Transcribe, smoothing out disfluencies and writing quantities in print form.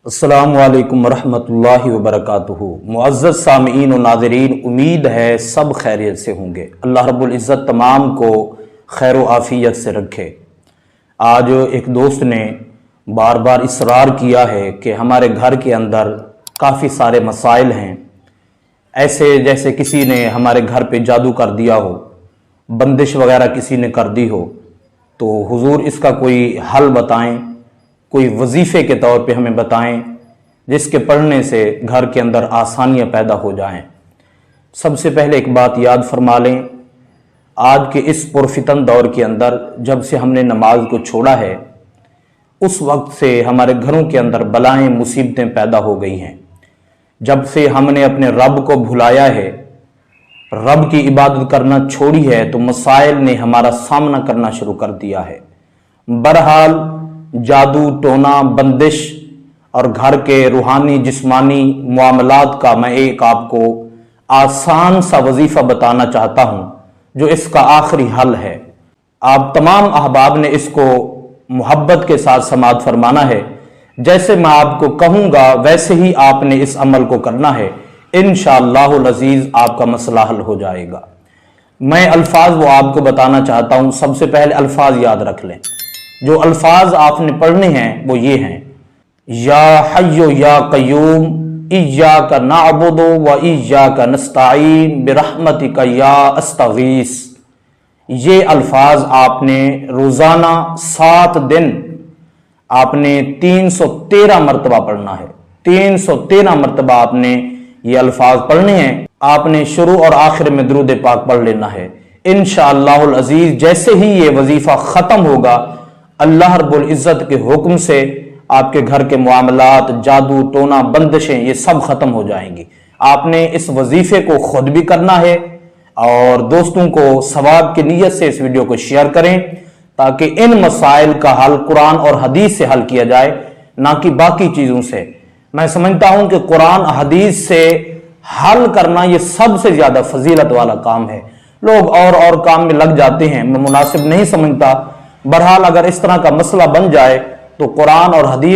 السلام علیکم ورحمۃ اللہ وبرکاتہ۔ معزز سامعین و ناظرین، امید ہے سب خیریت سے ہوں گے۔ اللہ رب العزت تمام کو خیر و عافیت سے رکھے۔ آج ایک دوست نے بار بار اصرار کیا ہے کہ ہمارے گھر کے اندر کافی سارے مسائل ہیں، ایسے جیسے کسی نے ہمارے گھر پہ جادو کر دیا ہو، بندش وغیرہ کسی نے کر دی ہو، تو حضور اس کا کوئی حل بتائیں، کوئی وظیفے کے طور پہ ہمیں بتائیں جس کے پڑھنے سے گھر کے اندر آسانیاں پیدا ہو جائیں۔ سب سے پہلے ایک بات یاد فرما لیں، آج کے اس پرفتن دور کے اندر جب سے ہم نے نماز کو چھوڑا ہے، اس وقت سے ہمارے گھروں کے اندر بلائیں مصیبتیں پیدا ہو گئی ہیں۔ جب سے ہم نے اپنے رب کو بھلایا ہے، رب کی عبادت کرنا چھوڑی ہے، تو مسائل نے ہمارا سامنا کرنا شروع کر دیا ہے۔ بہرحال جادو ٹونا بندش اور گھر کے روحانی جسمانی معاملات کا میں ایک آپ کو آسان سا وظیفہ بتانا چاہتا ہوں جو اس کا آخری حل ہے۔ آپ تمام احباب نے اس کو محبت کے ساتھ سماعت فرمانا ہے۔ جیسے میں آپ کو کہوں گا ویسے ہی آپ نے اس عمل کو کرنا ہے، انشاءاللہ العزیز آپ کا مسئلہ حل ہو جائے گا۔ میں الفاظ وہ آپ کو بتانا چاہتا ہوں، سب سے پہلے الفاظ یاد رکھ لیں۔ جو الفاظ آپ نے پڑھنے ہیں وہ یہ ہیں: یا حی یا قیوم ایاک نعبد و ایاک نستعین برحمتک یا استغیث۔ یہ الفاظ آپ نے روزانہ 7 دن آپ نے 313 مرتبہ پڑھنا ہے۔ 313 مرتبہ آپ نے یہ الفاظ پڑھنے ہیں۔ آپ نے شروع اور آخر میں درود پاک پڑھ لینا ہے۔ انشاءاللہ العزیز جیسے ہی یہ وظیفہ ختم ہوگا، اللہ رب العزت کے حکم سے آپ کے گھر کے معاملات، جادو ٹونا بندشیں، یہ سب ختم ہو جائیں گی۔ آپ نے اس وظیفے کو خود بھی کرنا ہے اور دوستوں کو ثواب کی نیت سے اس ویڈیو کو شیئر کریں تاکہ ان مسائل کا حل قرآن اور حدیث سے حل کیا جائے، نہ کہ باقی چیزوں سے۔ میں سمجھتا ہوں کہ قرآن حدیث سے حل کرنا یہ سب سے زیادہ فضیلت والا کام ہے۔ لوگ اور کام میں لگ جاتے ہیں، میں مناسب نہیں سمجھتا۔ بہرحال اگر اس طرح کا مسئلہ بن جائے تو قرآن اور حدیث